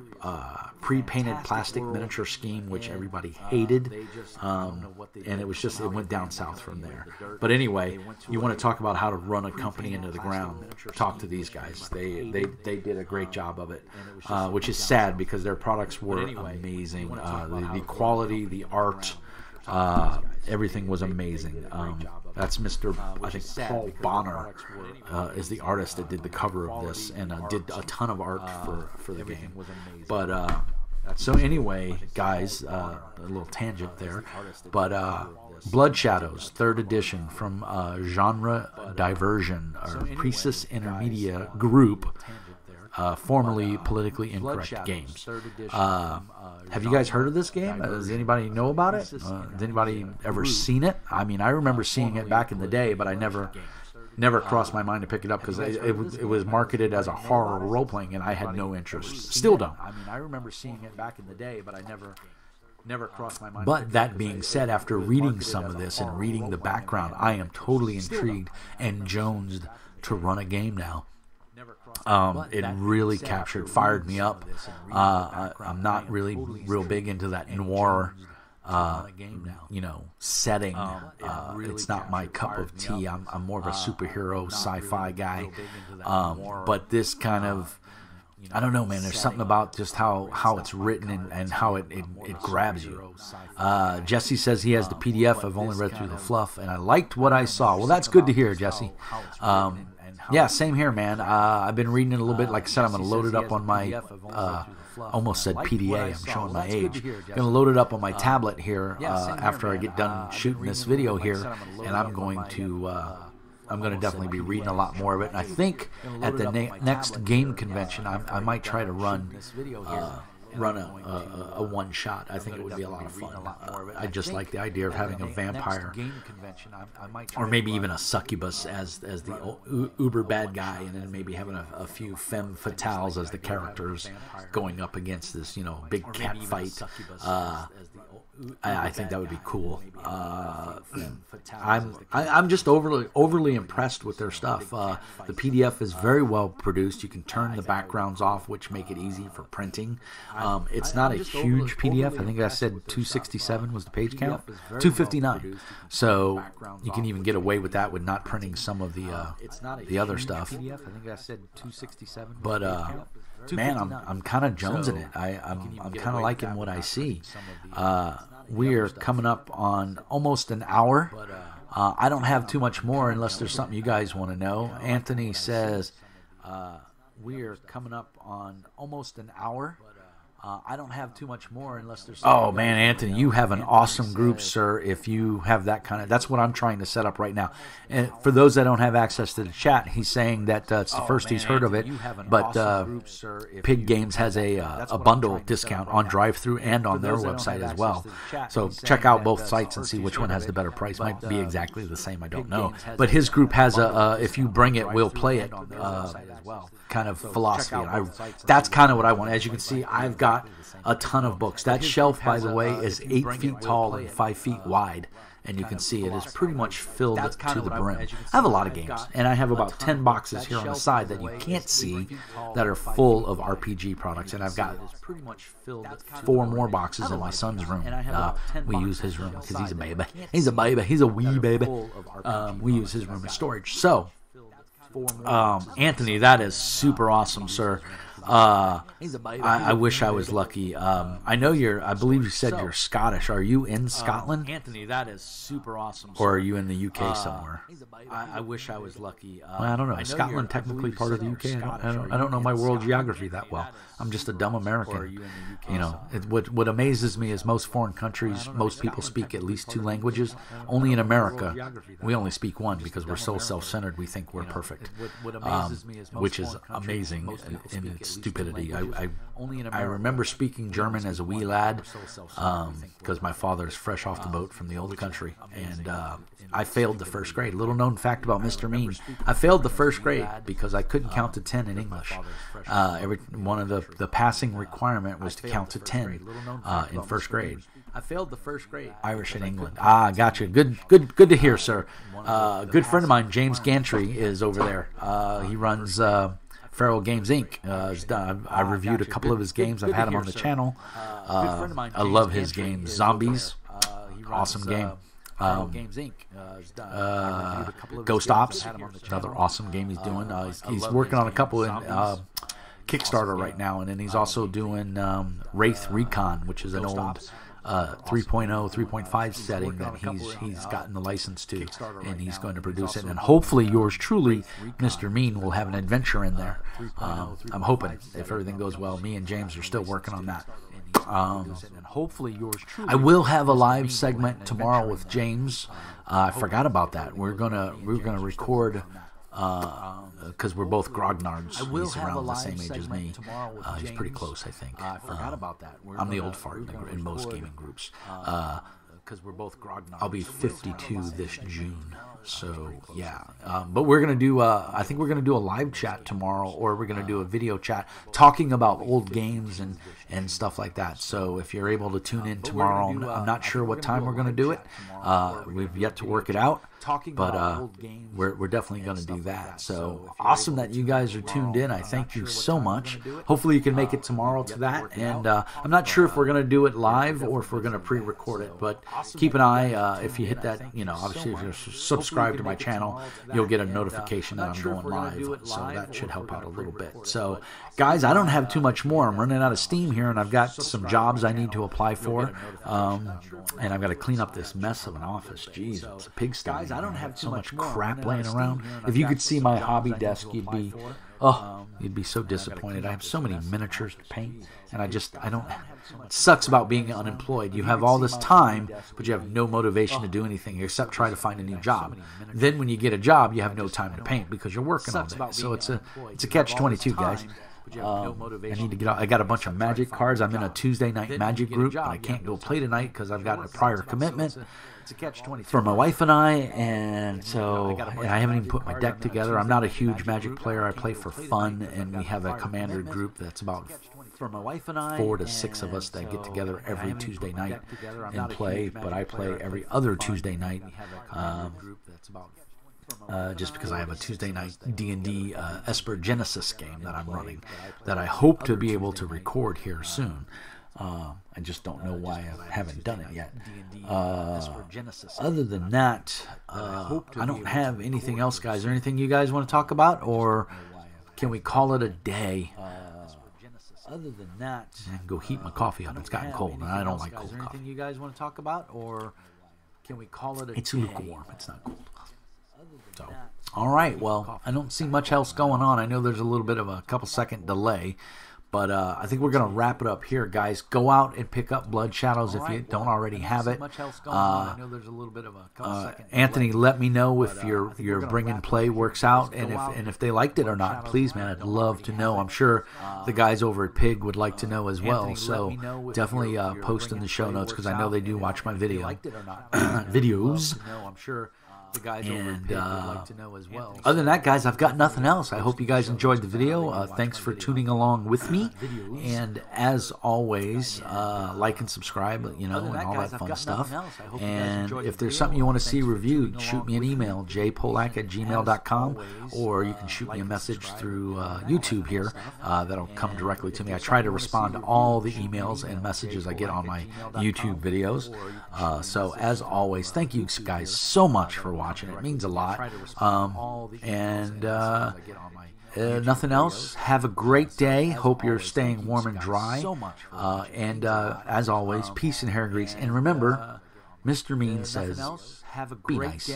pre-painted plastic miniature scheme, which everybody hated, and it was just, it went down south from there. But anyway, you want to talk about how to run a company into the ground, talk to these guys. They did a great job of it, which is sad because their products were amazing. The quality, the art, everything was amazing. That's Mr. I think Paul Bonner is the artist that did the cover of this and did a ton of art for the game. But so anyway, guys, a little tangent there. But Bloodshadows, 3rd edition from Genre Diversion, or Precis Intermedia Group, formerly Politically Incorrect Games. Have you guys heard of this game? Does anybody know about it? Has anybody ever seen it? I mean, I remember seeing it back in the day, but I never never crossed my mind to pick it up because it was marketed as a horror role-playing, and I had no interest. Still don't. I mean, I remember seeing it back in the day, but I never crossed my mind. But that being said, after reading some of this and reading the background, I am totally intrigued and jonesed to run a game now. It really fired me up. I'm not really real big into that noir, setting. It's not my cup of tea. I'm more of a superhero sci-fi guy. But this kind of, I don't know, man. There's something about just how it's written and how it grabs you. Jesse says he has the PDF. I've only read through the fluff, and I liked what I saw. Well, that's good to hear, Jesse. Yeah, same here, man. I've been reading it a little bit. Like I said, I'm going to load it up on my, almost said PDA. I'm showing my age. I'm going to load it up on my tablet here after I get done shooting this video here, and I'm going to definitely be reading a lot more of it. And I think at the next game convention, I might try to run a one shot. I think it would be a lot of fun. I just like the idea of having a vampire, or maybe even a succubus as the uber bad guy, and then maybe having a few femme fatales as the characters going up against this big cat fight. I think that would be cool. I'm just overly impressed with their stuff. The PDF is very well produced. You can turn the backgrounds off, which make it easy for printing. It's not a huge PDF. I think I said 267 was the page count. 259. So you can even get away with that with not printing some of the other stuff. But man, I'm kind of jonesing it. I'm kind of liking what I see. We're coming up on almost an hour. I don't have too much more unless there's something you guys want to know. Anthony says we're coming up on almost an hour. I don't have too much more unless there's... Oh, man, Anthony, you have an awesome group, sir, if you have that kind of... That's what I'm trying to set up right now. And for those that don't have access to the chat, he's saying that it's the first he's heard of it, but Pig Games has a bundle discount on drive-thru and on their website as well. So check out both sites and see which one has the better price. Might be exactly the same, I don't know. But his group has a if you bring it, we'll play it kind of philosophy. And that's kind of what I want. As you can see, I've got a ton of books. That shelf, by the way, is 8 feet tall and 5 feet wide. And you can see it is pretty much filled to the brim. I have a lot of games, and I have about 10 boxes here on the side that you can't see that are full of RPG products. And I've got 4 more boxes in my son's room. We use his room because he's a baby. He's a baby. He's a wee baby. We use his room as storage. So, Anthony, that is super awesome, sir. I wish I was lucky. I know I believe you said you're Scottish. Are you in Scotland? Anthony, that is super awesome, sir. Or are you in the UK somewhere? I wish I was lucky. Well, I don't know. Is Scotland technically part of the UK? I don't know my world geography that well. I'm just a dumb American. What amazes me is most foreign countries, most people speak at least 2 languages. Only in America, we only speak 1 because we're so self-centered. We think we're perfect, which is amazing in its stupidity. I remember speaking German as a wee lad because my father is fresh off the boat from the old country, and I failed the first grade. Little known fact about Mr. Mean: I failed the first grade because I couldn't count to 10 in English. One of the passing requirement was to count to 10 in first grade. I failed the first grade. Irish in England. Gotcha. Good to hear, sir. A good friend of mine, James Gantry, is over there. He runs Feral Games Inc. I reviewed a couple of his games. I've had him on the channel. I love his games. Zombies, awesome game. Ghost Ops, another awesome game he's doing. He's working on a couple in Kickstarter right now, and then he's also doing Wraith Recon, which is an old 3.0, 3.5 setting that he's gotten the license to, and he's going to produce it. And hopefully yours truly, Mr. Mean, will have an adventure in there. I'm hoping, if everything goes well. Me and James are still working on that. I will have a live segment tomorrow with James. I forgot about that. We're gonna record because we're both grognards. He's around the same age as me. He's pretty close, I think. I forgot about that. I'm the old fart in most gaming groups. because we're both grognard. I'll be 52 this June. So yeah, but we're gonna do. I think we're gonna do a live chat tomorrow, or we're gonna do a video chat talking about old games and stuff like that. So if you're able to tune in tomorrow, I'm not sure what time we're gonna do it. We've yet to work it out, but we're definitely gonna do that. So awesome that you guys are tuned in. I thank you so much. Hopefully you can make it tomorrow to that. And I'm not sure if we're gonna do it live or if we're gonna pre-record it, but keep an eye. If you hit that, obviously if you're subscribe to my channel, you'll get a notification that I'm going live, so that should help out a little bit. So guys, I don't have too much more. I'm running out of steam here, and I've got some jobs I need to apply for, and I've got to clean up this mess of an office. Jeez, it's a pigsty. Guys, I don't have so much crap laying around. If you could see my hobby desk, you'd be so disappointed. I have so many miniatures to paint, and I don't. It sucks about being unemployed. You have all this time, but you have no motivation to do anything except try to find a new job. Then when you get a job, you have no time to paint because you're working all day. So it's a catch-22, guys. I need to get out. I got a bunch of Magic cards. I'm in a Tuesday night Magic group, but I can't go play tonight because I've got a prior commitment for my wife and I, and so I haven't even put my deck together. I'm not a huge Magic player. I play for fun, and we have a commander group that's about 4 to 6 of us that get together every Tuesday night and play, but I play every other Tuesday night, just because I have a Tuesday night D&D Esper Genesis game that I'm running that I hope to be able to record here soon. I just don't know why I haven't done it yet. Other than that, I don't have anything else, guys. Is there anything you guys want to talk about, or can we call it a day? Other than that, and go heat my coffee up. It's gotten cold, and I don't like cold coffee. Anything you guys want to talk about, or can we call it a It's lukewarm. It's not cold. So, all right. Well, I don't see much else going on. I know there's a little bit of a couple-second delay, but I think we're going to wrap it up here, guys. Go out and pick up Bloodshadows if you don't already have it. Anthony, let me know if your bring and play works out, and if they liked it or not. Please, man, I'd love to know. I'm sure the guys over at Pig would like to know as well. So definitely post in the show notes because I know they do watch my videos. I'm sure. The guys over at Pig would like to know as well. Other than that, guys, I've got nothing else. I hope you guys enjoyed the video. Thanks for tuning along with me. And as always, like and subscribe, and all that fun stuff. And if there's something you want to see reviewed, shoot me an email, jpolack@gmail.com, or you can shoot me a message through YouTube here. That'll come directly to me. I try to respond to all the emails and messages I get on my YouTube videos. So as always, thank you guys so much for watching. It means a lot. Nothing else. Have a great day. Hope you're staying warm and dry. And as always, peace and hair grease. And remember, Mr. Mean says, be nice.